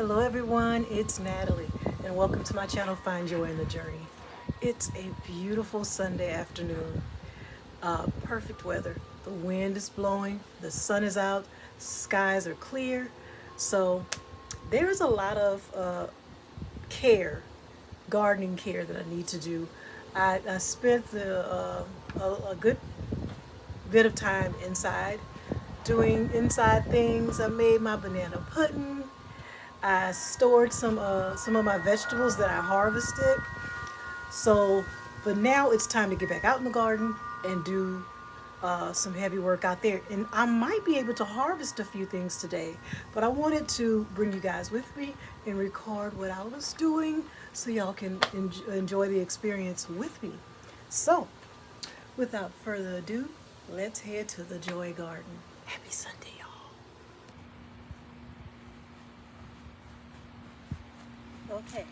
Hello everyone, it's Natalie and welcome to my channel Find Joy in the Journey. It's a beautiful Sunday afternoon. Perfect weather. The wind is blowing, the sun is out, skies are clear. So there's a lot of care, gardening care that I need to do. I spent a good bit of time inside doing inside things. I made my banana pudding. I stored some of my vegetables that I harvested. So, but now it's time to get back out in the garden and do some heavy work out there. And I might be able to harvest a few things today, but I wanted to bring you guys with me and record what I was doing so y'all can enjoy the experience with me. So, without further ado, let's head to the Joy Garden. Happy Sunday, y'all. Okay.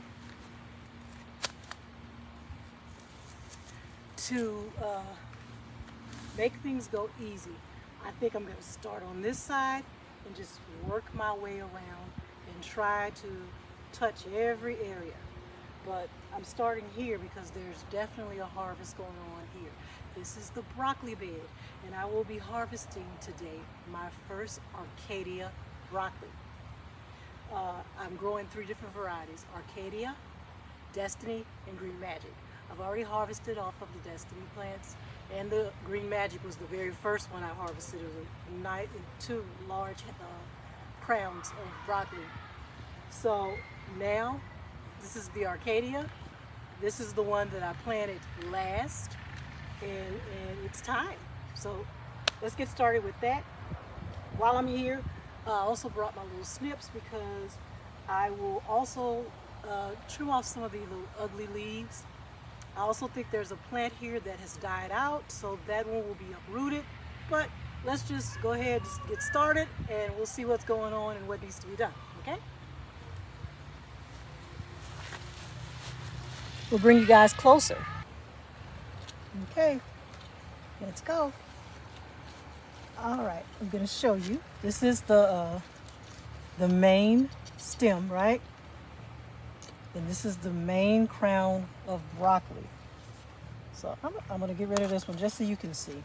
To make things go easy, I think I'm going to start on this side and just work my way around and try to touch every area. But I'm starting here because there's definitely a harvest going on here. This is the broccoli bed, and I will be harvesting today my first Arcadia broccoli. I'm growing 3 different varieties: Arcadia, Destiny, and Green Magic. I've already harvested off of the Destiny plants, and the Green Magic was the very first one I harvested. It was 2 large crowns of broccoli. So now this is the Arcadia. This is the one that I planted last, and it's time. So let's get started with that. While I'm here, I also brought my little snips because I will also trim off some of the little ugly leaves. I also think there's a plant here that has died out, so that one will be uprooted. But let's just go ahead and get started, and we'll see what's going on and what needs to be done, okay? We'll bring you guys closer. Okay, let's go. All right, I'm gonna show you. This is the main stem, right? And this is the main crown of broccoli. So I'm gonna get rid of this one just so you can see.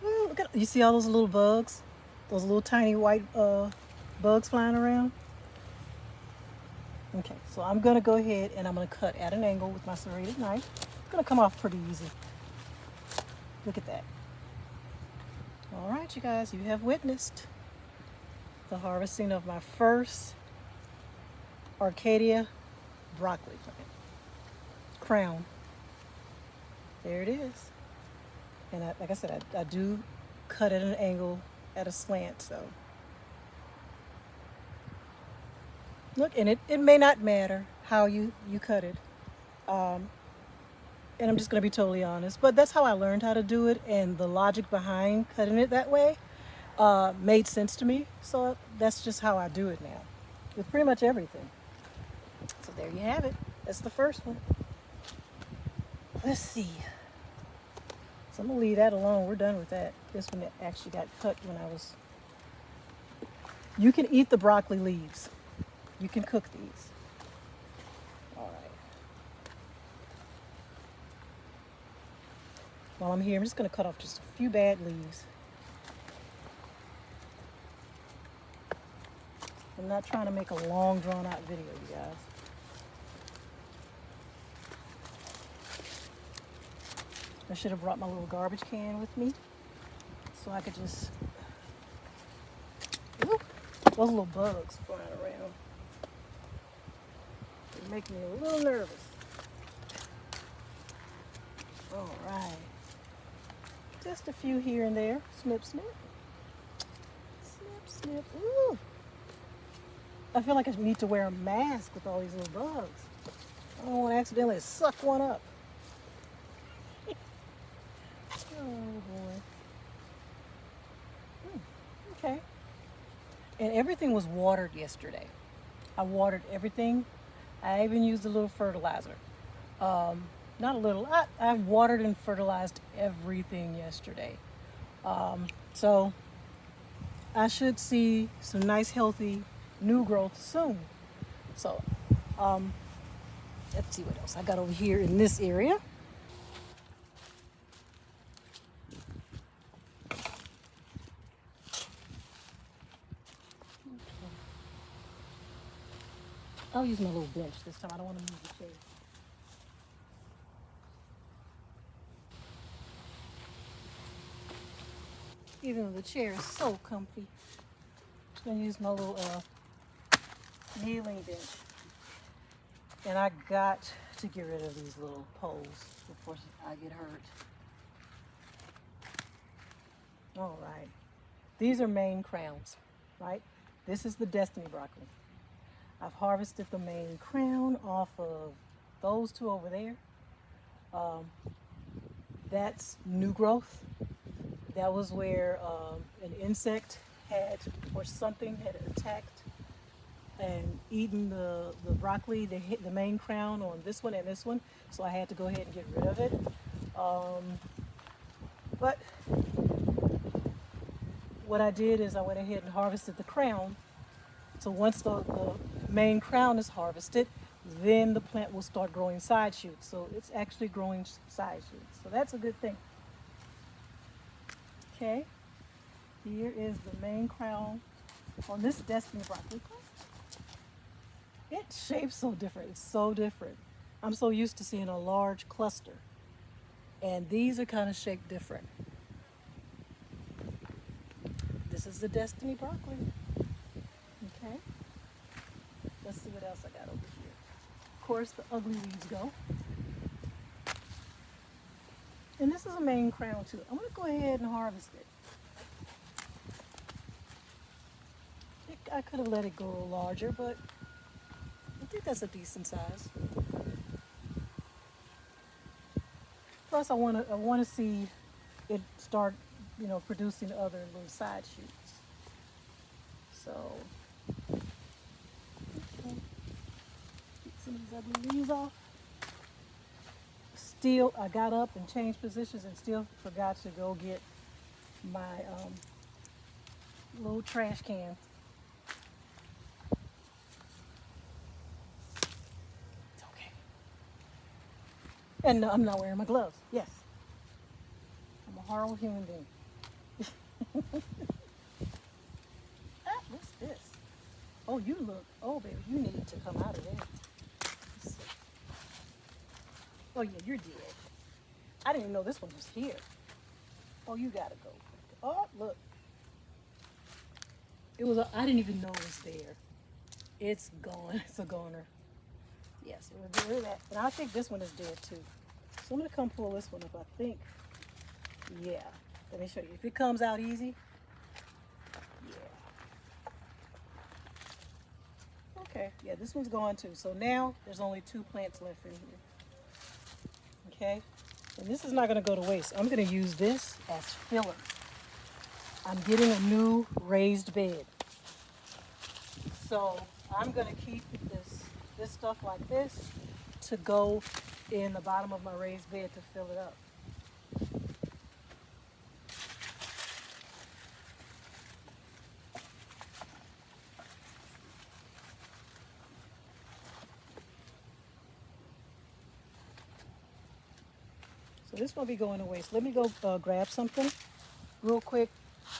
Ooh, look at, you see all those little bugs? Those little tiny white bugs flying around? Okay, so I'm gonna go ahead and I'm gonna cut at an angle with my serrated knife. It's gonna come off pretty easy. Look at that. All right, you guys, you have witnessed the harvesting of my first Arcadia broccoli plant. Crown. There it is. And like I said, I do cut at an angle at a slant, so. Look, and it may not matter how you cut it. And I'm just gonna be totally honest, but that's how I learned how to do it, and the logic behind cutting it that way made sense to me. So that's just how I do it now with pretty much everything. So there you have it. That's the first one. Let's see. So I'm gonna leave that alone. We're done with that. This one actually got cut when I was. You can eat the broccoli leaves. You can cook these. All right. While I'm here, I'm just gonna cut off just a few bad leaves. I'm not trying to make a long, drawn-out video, you guys. I should have brought my little garbage can with me so I could just. Ooh, those little bugs flying around. They make me a little nervous. All right. Just a few here and there. Snip, snip. Snip, snip. Ooh. I feel like I need to wear a mask with all these little bugs. I don't want to accidentally suck one up. Oh boy. Okay. And everything was watered yesterday. I watered everything. I even used a little fertilizer. Not a little. I watered and fertilized everything yesterday. So I should see some nice healthy new growth soon. So let's see what else I got over here in this area. I'll use my little bench this time. I don't want to move the chair. Even though the chair is so comfy, I'm just gonna use my little kneeling bench. And I got to get rid of these little poles before I get hurt. All right, these are main crowns, right? This is the Destiny broccoli. I've harvested the main crown off of those two over there. That's new growth. That was where an insect had, or something had attacked and eaten the broccoli, the main crown on this one and this one. So I had to go ahead and get rid of it. But what I did is I went ahead and harvested the crown. So once the main crown is harvested, then the plant will start growing side shoots. So it's actually growing side shoots. So that's a good thing. Okay, here is the main crown on this Destiny broccoli. Its shape's so different. It's so different. I'm so used to seeing a large cluster, and these are kind of shaped different. This is the Destiny broccoli. Okay, let's see what else I got over here. Of course, the ugly weeds go. And this is a main crown too. I'm going to go ahead and harvest it. I could have let it go larger, but I think that's a decent size. Plus, I want to see it start, producing other little side shoots. So, okay. Get some of these ugly leaves off. Still, I got up and changed positions and still forgot to go get my little trash can. It's okay. And I'm not wearing my gloves. Yes. I'm a horrible human being. What's this? Oh, oh baby, you need to come out of there. Oh yeah, you're dead. I didn't even know this one was here. Oh, you gotta go. Oh, look. I didn't even know it was there. It's gone. It's a goner. Yes, we'll get rid of that. And I think this one is dead too. So I'm gonna come pull this one up, I think. Yeah. Let me show you. If it comes out easy. Yeah. Okay, yeah, this one's gone too. So now there's only 2 plants left in here. Okay, and this is not going to go to waste. I'm going to use this as filler. I'm getting a new raised bed. So I'm going to keep this stuff like this to go in the bottom of my raised bed to fill it up. So this won't be going to waste. Let me go grab something real quick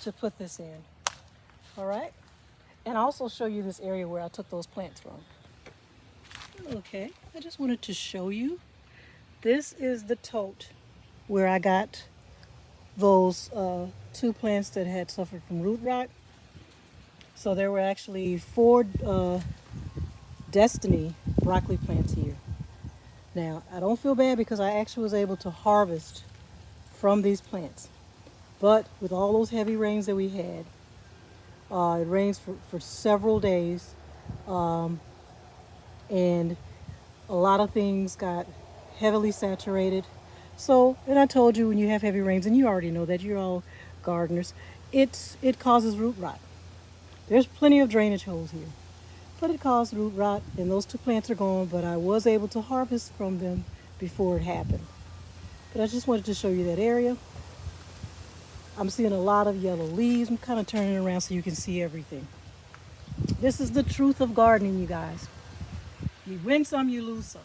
to put this in. All right? And I'll also show you this area where I took those plants from. Okay, I just wanted to show you. This is the tote where I got those 2 plants that had suffered from root rot. So there were actually 4 Destiny broccoli plants here. Now, I don't feel bad because I actually was able to harvest from these plants. But with all those heavy rains that we had, it rains for several days, and a lot of things got heavily saturated. So, and I told you when you have heavy rains, and you already know that, you're all gardeners, it causes root rot. There's plenty of drainage holes here, but it caused root rot, and those 2 plants are gone, but I was able to harvest from them before it happened. But I just wanted to show you that area. I'm seeing a lot of yellow leaves. I'm kind of turning it around so you can see everything. This is the truth of gardening, you guys. You win some, you lose some.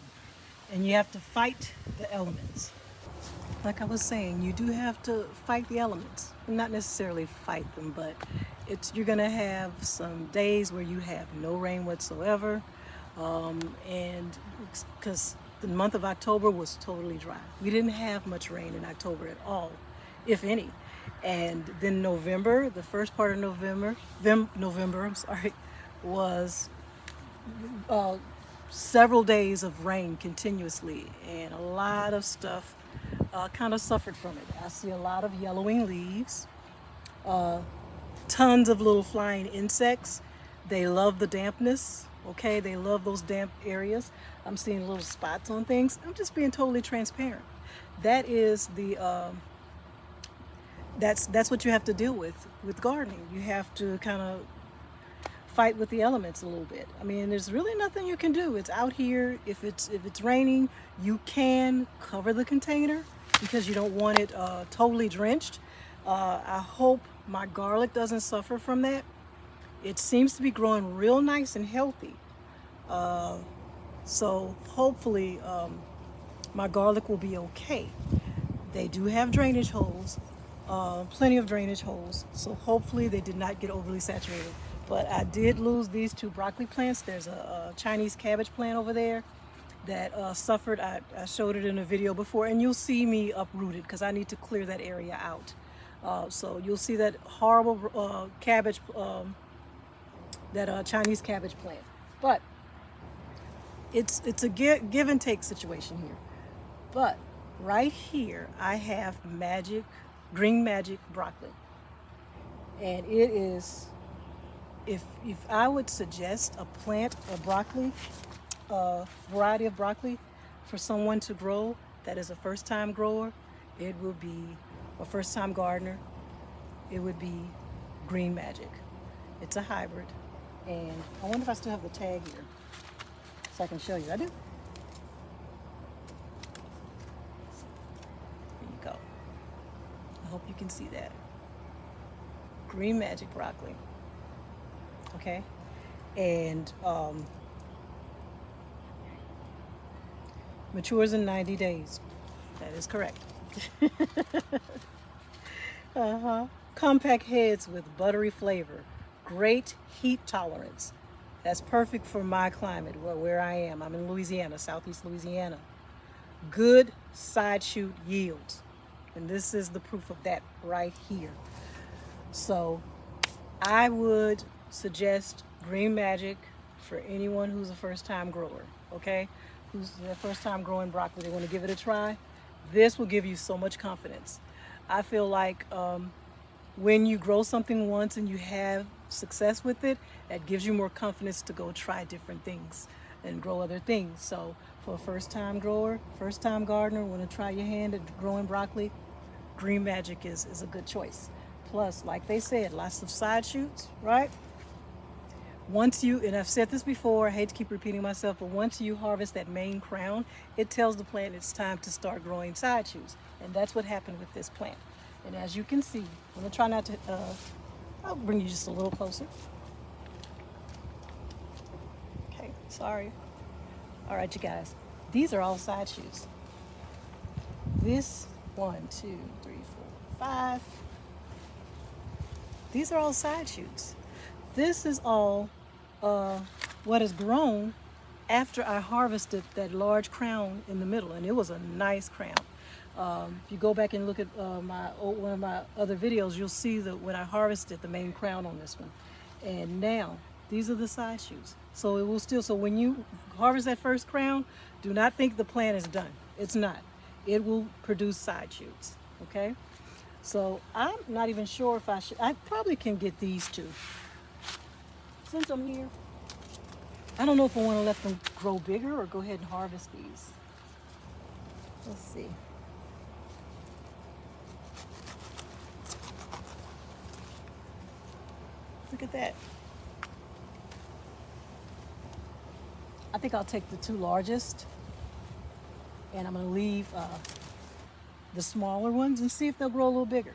And you have to fight the elements. Like I was saying, you do have to fight the elements. Not necessarily fight them, but you're gonna have some days where you have no rain whatsoever, and because the month of October was totally dry. We didn't have much rain in October at all, if any. And then November, the first part of November, I'm sorry, was several days of rain continuously, and a lot of stuff kind of suffered from it. I see a lot of yellowing leaves, tons of little flying insects. They love the dampness, okay? They love those damp areas. I'm seeing little spots on things. I'm just being totally transparent. That is that's what you have to deal with gardening. You have to kind of fight with the elements a little bit. I mean, there's really nothing you can do. It's out here. If it's raining, you can cover the container because you don't want it totally drenched. I hope my garlic doesn't suffer from that. It seems to be growing real nice and healthy. So hopefully my garlic will be okay. They do have drainage holes, plenty of drainage holes. So hopefully they did not get overly saturated. But I did lose these two broccoli plants. There's a Chinese cabbage plant over there that suffered. I showed it in a video before, and you'll see me uproot it because I need to clear that area out. So you'll see that horrible cabbage, that Chinese cabbage plant. But it's a give and take situation here. But right here, I have green magic broccoli, and it is. If I would suggest a plant of broccoli, a variety of broccoli for someone to grow that is a first-time grower, it would be a first-time gardener, it would be Green Magic. It's a hybrid, and I wonder if I still have the tag here so I can show you. I do. There you go. I hope you can see that. Green Magic broccoli. Okay, and matures in 90 days. That is correct. Compact heads with buttery flavor, great heat tolerance. That's perfect for my climate, where I am. I'm in Louisiana, southeast Louisiana. Good side shoot yields, and this is the proof of that right here. So I would suggest Green Magic for anyone who's a first-time grower, okay? Who's their first time growing broccoli, they want to give it a try. This will give you so much confidence. I feel like when you grow something once and you have success with it, that gives you more confidence to go try different things and grow other things. So for a first-time grower, first-time gardener, want to try your hand at growing broccoli, Green Magic is a good choice. Plus, like they said, lots of side shoots, right? Once you, and I've said this before, I hate to keep repeating myself, but once you harvest that main crown, it tells the plant it's time to start growing side shoots. And that's what happened with this plant. And as you can see, I'm gonna try not to, I'll bring you just a little closer. Okay, sorry. All right, you guys, these are all side shoots. This, 1, 2, 3, 4, 5. These are all side shoots. This is all what has grown after I harvested that large crown in the middle, and it was a nice crown. If you go back and look at one of my other videos, you'll see that when I harvested the main crown on this one. And now, these are the side shoots. So it will still, so when you harvest that first crown, do not think the plant is done. It's not. It will produce side shoots, okay? So I'm not even sure if I probably can get these two. Since I'm here, I don't know if I want to let them grow bigger or go ahead and harvest these. Let's see. Look at that. I think I'll take the two largest, and I'm going to leave the smaller ones and see if they'll grow a little bigger.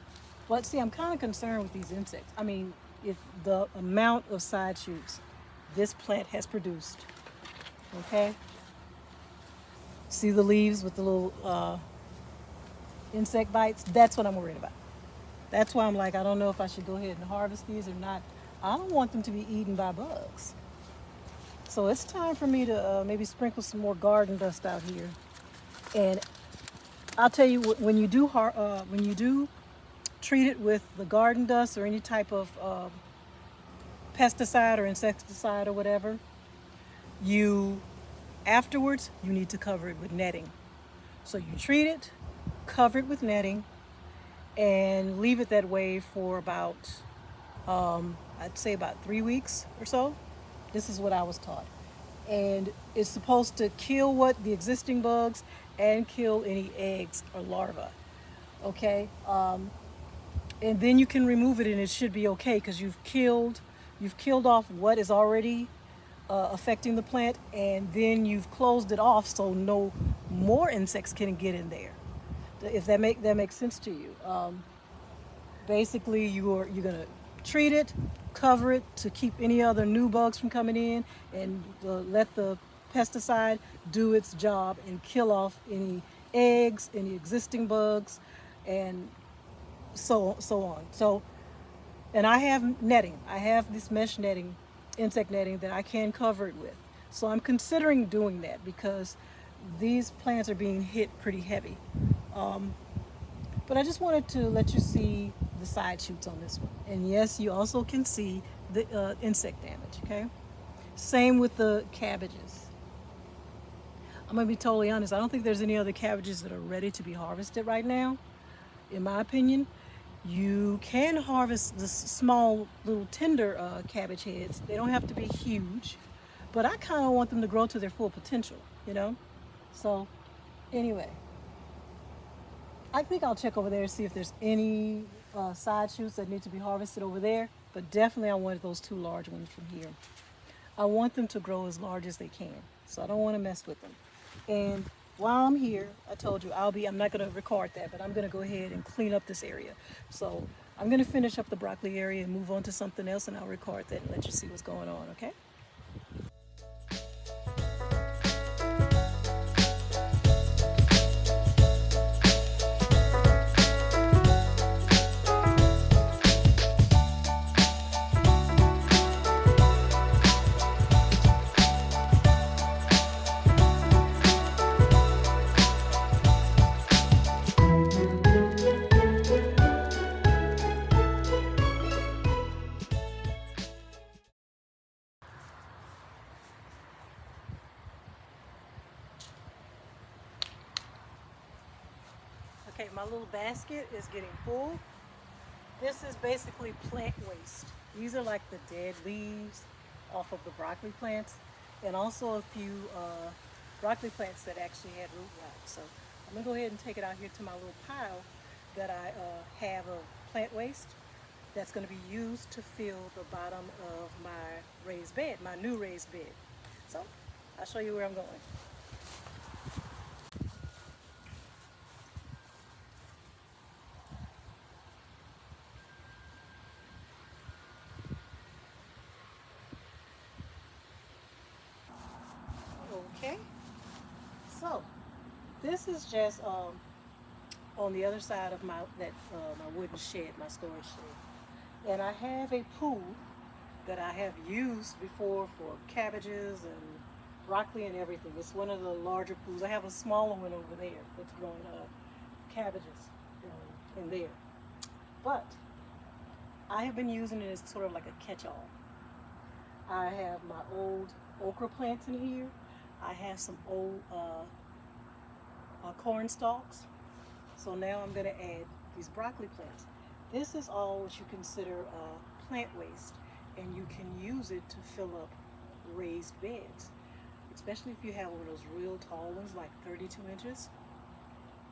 But see, I'm kind of concerned with these insects. I mean, if the amount of side shoots this plant has produced. Okay? See the leaves with the little insect bites? That's what I'm worried about. That's why I'm like, I don't know if I should go ahead and harvest these or not. I don't want them to be eaten by bugs. So it's time for me to maybe sprinkle some more garden dust out here. And I'll tell you, when you do treat it with the garden dust or any type of pesticide or insecticide or whatever, you afterwards you need to cover it with netting. So you treat it, cover it with netting, and leave it that way for about I'd say about 3 weeks or so. This is what I was taught. And it's supposed to kill what the existing bugs and kill any eggs or larvae. Okay, and then you can remove it and it should be okay because you've killed off what is already affecting the plant, and then you've closed it off so no more insects can get in there. If that makes sense to you. Basically, you're gonna treat it, cover it to keep any other new bugs from coming in, and let the pesticide do its job and kill off any eggs, any existing bugs, and so on. So, and I have netting. I have this mesh netting, insect netting that I can cover it with. So I'm considering doing that because these plants are being hit pretty heavy. But I just wanted to let you see the side shoots on this one. And yes, you also can see the insect damage, okay? Same with the cabbages. I'm gonna be totally honest, I don't think there's any other cabbages that are ready to be harvested right now. In my opinion, you can harvest the small little tender cabbage heads. They don't have to be huge, but I kind of want them to grow to their full potential, you know? So anyway, I think I'll check over there and see if there's any side shoots that need to be harvested over there, but definitely I wanted those two large ones from here. I want them to grow as large as they can, so I don't want to mess with them. And while I'm here, I told you I'm not going to record that, but I'm going to go ahead and clean up this area. So I'm going to finish up the broccoli area and move on to something else, and I'll record that and let you see what's going on, okay? Okay, my little basket is getting full. This is basically plant waste. These are like the dead leaves off of the broccoli plants, and also a few broccoli plants that actually had root rot. So I'm gonna go ahead and take it out here to my little pile that I have of plant waste that's gonna be used to fill the bottom of my raised bed, my new raised bed. So I'll show you where I'm going. Okay, so this is just on the other side of my wooden shed, my storage shed, and I have a pool that I have used before for cabbages and broccoli and everything. It's one of the larger pools. I have a smaller one over there that's growing cabbages in there, but I have been using it as sort of like a catch-all. I have my old okra plants in here. I have some old corn stalks. So now I'm going to add these broccoli plants. This is all what you consider plant waste, and you can use it to fill up raised beds, especially if you have one of those real tall ones like 32 inches.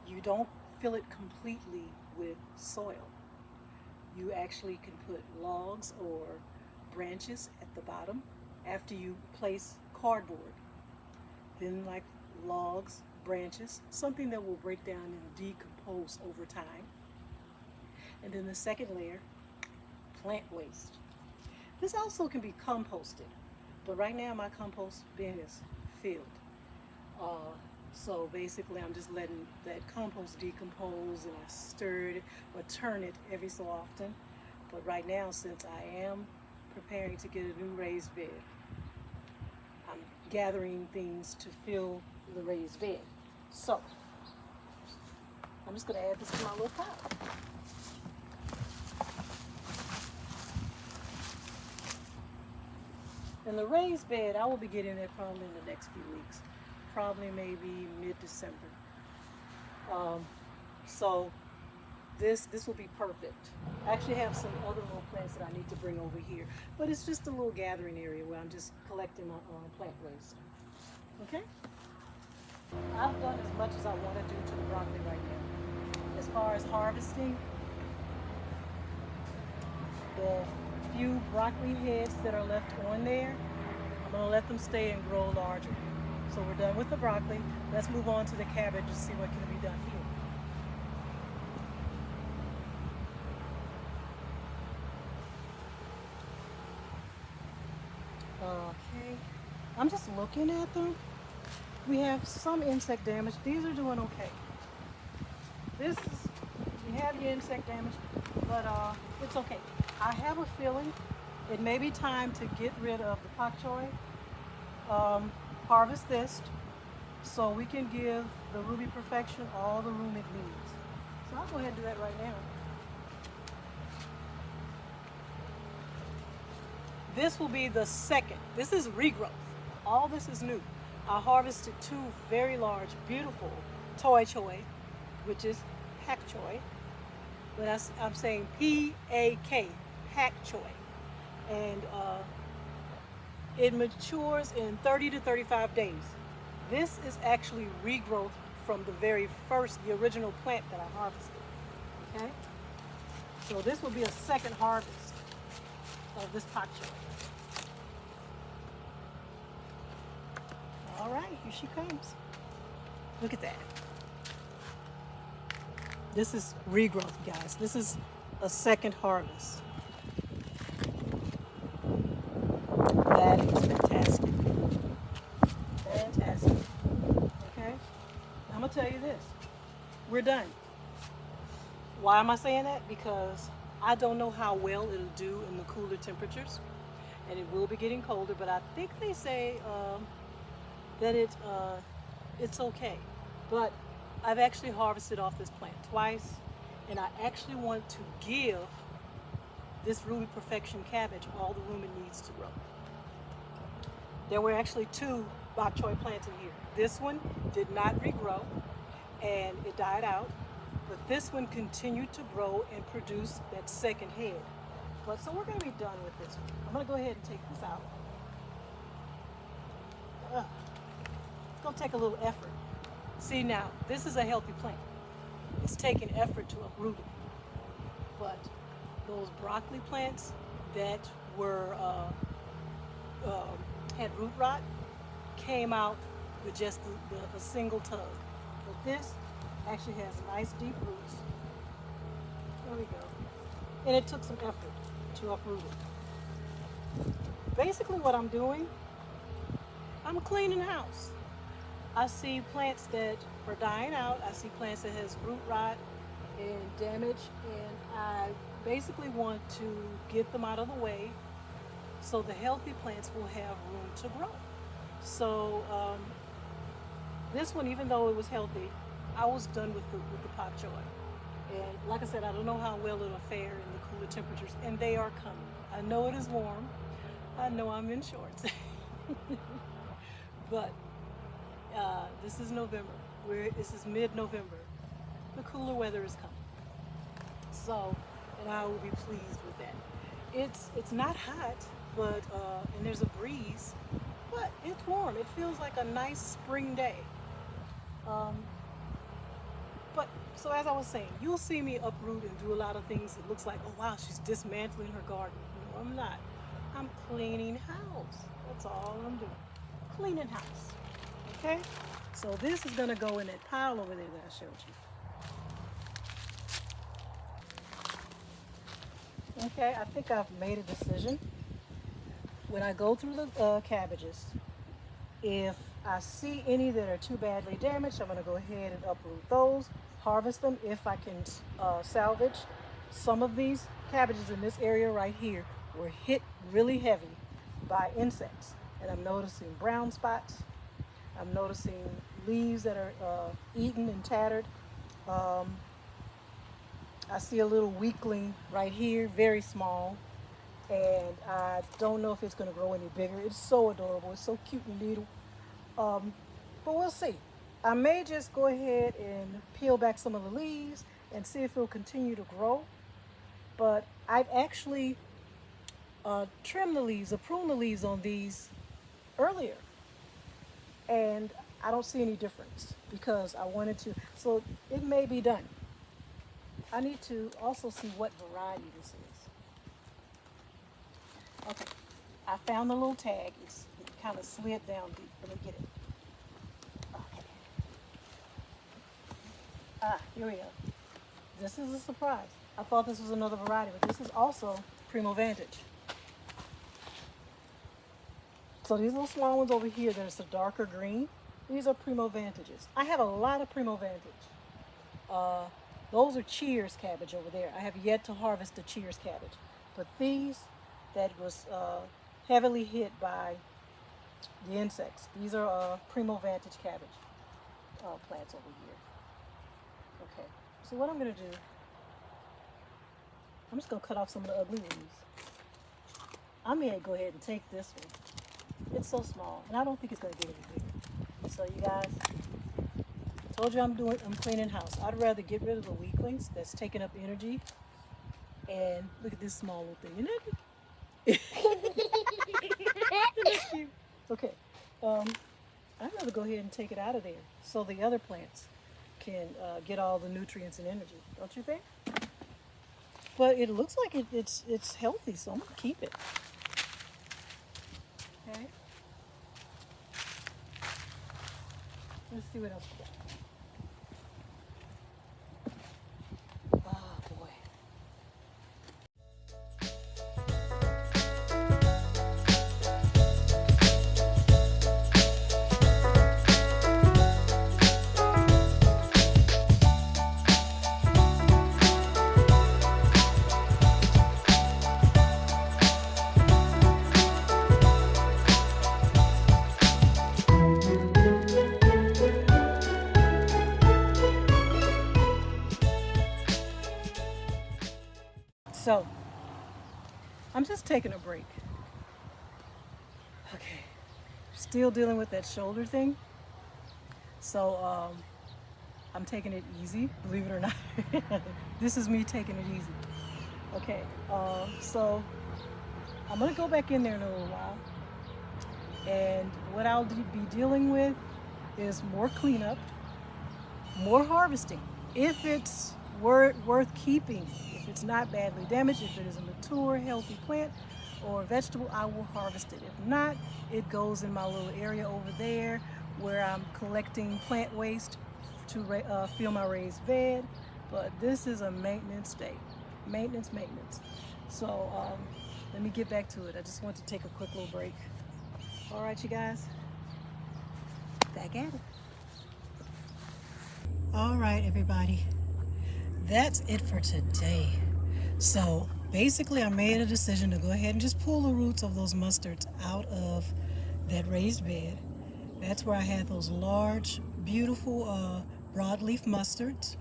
You don't fill it completely with soil. You actually can put logs or branches at the bottom after you place cardboard. Then like logs, branches, something that will break down and decompose over time. And then the second layer, plant waste. This also can be composted. But right now my compost bin is filled. So basically I'm just letting that compost decompose, and I stir it or turn it every so often. But right now, since I am preparing to get a new raised bed, I'm gathering things to fill the raised bed. So I'm just going to add this to my little pile. And the raised bed, I will be getting it probably in the next few weeks, probably maybe mid-December. So this will be perfect. I actually have some other little plants that I need to bring over here, but it's just a little gathering area where I'm just collecting my plant waste. Okay? I've done as much as I want to do to the broccoli right now. As far as harvesting, the few broccoli heads that are left on there, I'm going to let them stay and grow larger. So we're done with the broccoli. Let's move on to the cabbage and see what can be done here. Okay, I'm just looking at them. We have some insect damage. These are doing okay. We have the insect damage, but it's okay. I have a feeling it may be time to get rid of the pak choi, harvest this, so we can give the Ruby Perfection all the room it needs. So I'll go ahead and do that right now. This will be the second. This is regrowth. All this is new. I harvested two very large, beautiful Toi Choi, which is Pak Choi. But I'm saying P-A-K, Pak Choi. And it matures in 30 to 35 days. This is actually regrowth from the original plant that I harvested. Okay? So this will be a second harvest of this pak choi. All right, here she comes. Look at that. This is regrowth, guys. This is a second harvest. That is fantastic. Fantastic. Okay? I'm going to tell you this. We're done. Why am I saying that? Because I don't know how well it'll do in the cooler temperatures. And it will be getting colder, but I think they say that it's okay. But I've actually harvested off this plant twice, and I actually want to give this Ruby Perfection cabbage all the room it needs to grow. There were actually two bok choy plants in here. This one did not regrow, and it died out, but this one continued to grow and produce that second head. But so we're going to be done with this one. I'm going to go ahead and take this out. It's going to take a little effort. See, now, this is a healthy plant. It's taking effort to uproot it. But those broccoli plants that were had root rot came out with just a single tug. But this actually has nice deep roots. There we go. And it took some effort to uproot it. Basically what I'm doing, I'm cleaning house. I see plants that are dying out. I see plants that has root rot and damage, and I basically want to get them out of the way so the healthy plants will have room to grow. So this one, even though it was healthy, I was done with the pak choi. And like I said, I don't know how well it'll fare in the cooler temperatures, and they are coming. I know it is warm. I know I'm in shorts. But this is November. This is mid-November. The cooler weather is coming. So, and I will be pleased with that. It's not hot, but and there's a breeze, but it's warm. It feels like a nice spring day. But so as I was saying, you'll see me uproot and do a lot of things. It looks like, oh wow, she's dismantling her garden. No, I'm not. I'm cleaning house. That's all I'm doing. Cleaning house. Okay? So this is gonna go in that pile over there that I showed you. Okay, I think I've made a decision. when I go through the cabbages, if I see any that are too badly damaged, I'm going to go ahead and uproot those, harvest them if I can salvage. Some of these cabbages in this area right here were hit really heavy by insects. And I'm noticing brown spots. I'm noticing leaves that are eaten and tattered. I see a little weakling right here, very small. And I don't know if it's going to grow any bigger. It's so adorable. It's so cute and little. But we'll see. I may just go ahead and peel back some of the leaves and see if it'll continue to grow. But I've actually trimmed the leaves or pruned the leaves on these earlier. And I don't see any difference because I wanted to. So it may be done. I need to also see what variety this is. Okay, I found the little tag. It kind of slid down deep. Let me get it. Okay. Here we go. This is a surprise. I thought this was another variety, but this is also Primo Vantage. So these little small ones over here, there's a darker green. These are Primo Vantages. I have a lot of Primo Vantage. Those are Cheers cabbage over there. I have yet to harvest the Cheers cabbage. But these that was heavily hit by the insects. These are Primo Vantage cabbage plants over here. Okay, so what I'm going to do, I'm just going to cut off some of the ugly leaves. I may go ahead and take this one. It's so small, and I don't think it's going to get any bigger. So you guys, I told you I'm cleaning house. I'd rather get rid of the weaklings that's taking up energy. And look at this small little thing. Isn't that cute? Okay. I'd rather go ahead and take it out of there so the other plants can get all the nutrients and energy. Don't you think? But it looks like it's healthy, so I'm going to keep it. Okay. Let's see what else we got. So, I'm just taking a break. Okay, still dealing with that shoulder thing. So, I'm taking it easy, believe it or not. This is me taking it easy. Okay, so I'm gonna go back in there in a little while. And what I'll be dealing with is more cleanup, more harvesting. If it's worth keeping, if it's not badly damaged, if it is a mature, healthy plant or vegetable, I will harvest it. If not, it goes in my little area over there where I'm collecting plant waste to fill my raised bed. But this is a maintenance day. Maintenance. So let me get back to it. I just want to take a quick little break. All right, you guys, back at it. All right, everybody. That's it for today. So basically I made a decision to go ahead and just pull the roots of those mustards out of that raised bed. That's where I had those large, beautiful broadleaf mustards,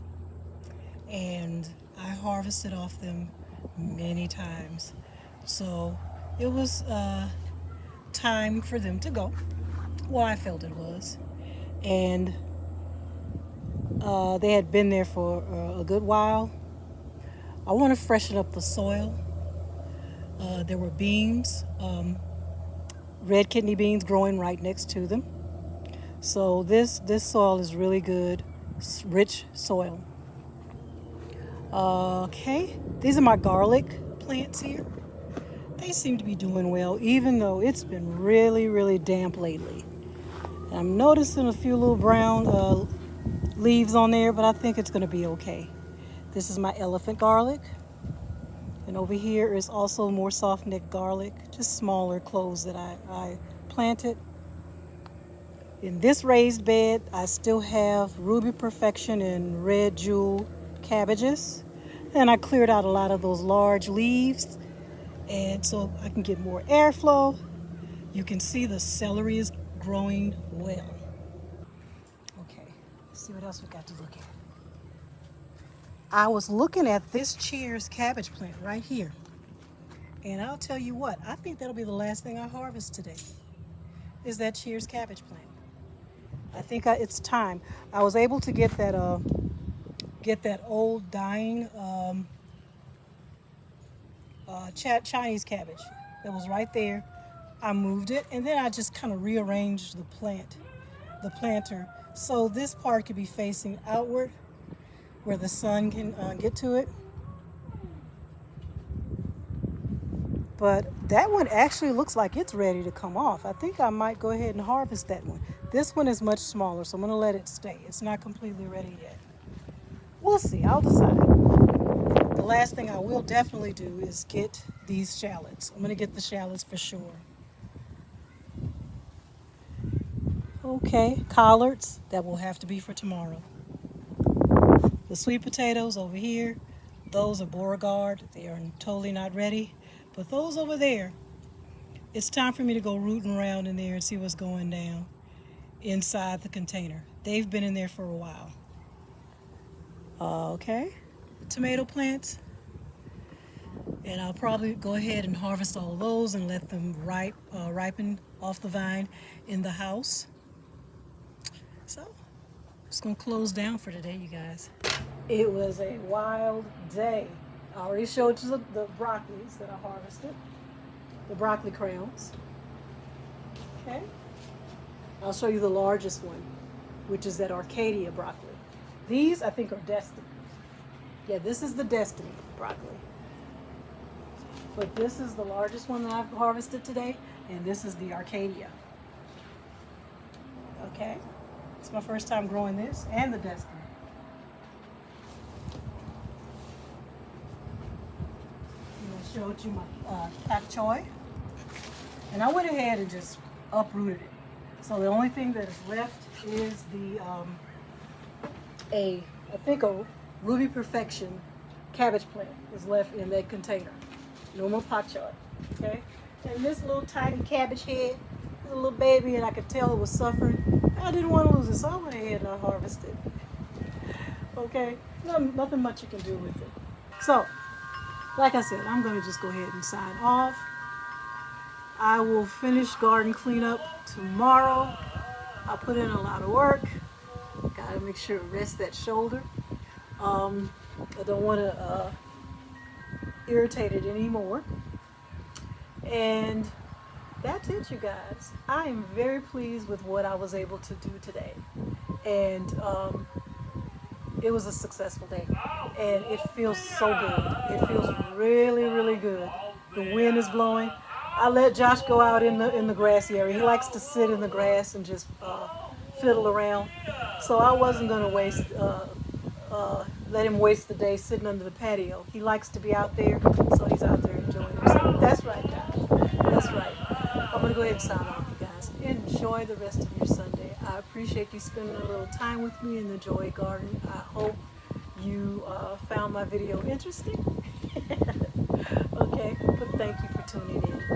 and I harvested off them many times. So it was time for them to go. Well, I felt it was. And they had been there for a good while. I want to freshen up the soil. There were beans, red kidney beans growing right next to them. So this soil is really good, rich soil. Okay, these are my garlic plants here. They seem to be doing well, even though it's been really, really damp lately. And I'm noticing a few little brown leaves on there, but I think it's going to be okay. This is my elephant garlic. And over here is also more soft neck garlic, just smaller cloves that I planted. In this raised bed, I still have Ruby Perfection and Red Jewel cabbages. And I cleared out a lot of those large leaves, and so I can get more airflow. You can see the celery is growing well. Okay, let's see what else we got to look at. I was looking at this Cheers cabbage plant right here. And I'll tell you what, I think that'll be the last thing I harvest today, is that Cheers cabbage plant. I think it's time. I was able to get that old dying Chinese cabbage that was right there. I moved it, and then I just kind of rearranged the planter, so this part could be facing outward where the sun can get to it. But that one actually looks like it's ready to come off. I think I might go ahead and harvest that one. This one is much smaller, so I'm gonna let it stay. It's not completely ready yet. We'll see, I'll decide. The last thing I will definitely do is get these shallots. I'm gonna get the shallots for sure. Okay, collards, that will have to be for tomorrow. The sweet potatoes over here, those are Beauregard. They are totally not ready. But those over there, it's time for me to go rooting around in there and see what's going down inside the container. They've been in there for a while. Okay, the tomato plants. And I'll probably go ahead and harvest all those and let them ripen off the vine in the house. So, I'm just gonna close down for today, you guys. It was a wild day. I already showed you the broccolis that I harvested, the broccoli crayons. Okay. I'll show you the largest one, which is that Arcadia broccoli. These, I think, are Destiny. Yeah, this is the Destiny broccoli. But this is the largest one that I've harvested today, and this is the Arcadia. Okay. It's my first time growing this and the Destiny. Showed you my pak choi, and I went ahead and just uprooted it. So the only thing that is left is I think a Ruby Perfection cabbage plant is left in that container. No more pak choi, okay? And this little tiny cabbage head, the little baby, and I could tell it was suffering. I didn't want to lose it, so I went ahead and I harvested. Okay, nothing much you can do with it. So, like I said, I'm going to just go ahead and sign off. I will finish garden cleanup tomorrow. I put in a lot of work. Got to make sure to rest that shoulder. I don't want to irritate it anymore. And that's it, you guys. I am very pleased with what I was able to do today. And it was a successful day, and it feels so good. It feels really, really good. The wind is blowing. I let Josh go out in the grassy area. He likes to sit in the grass and just fiddle around. So I wasn't going to let him waste the day sitting under the patio. He likes to be out there, so he's out there enjoying himself. That's right, Josh. That's right. I'm going to go ahead and sign off, you guys. Enjoy the rest of your Sunday. I appreciate you spending a little time with me in the Joy Garden. I hope you found my video interesting. Okay, but thank you for tuning in.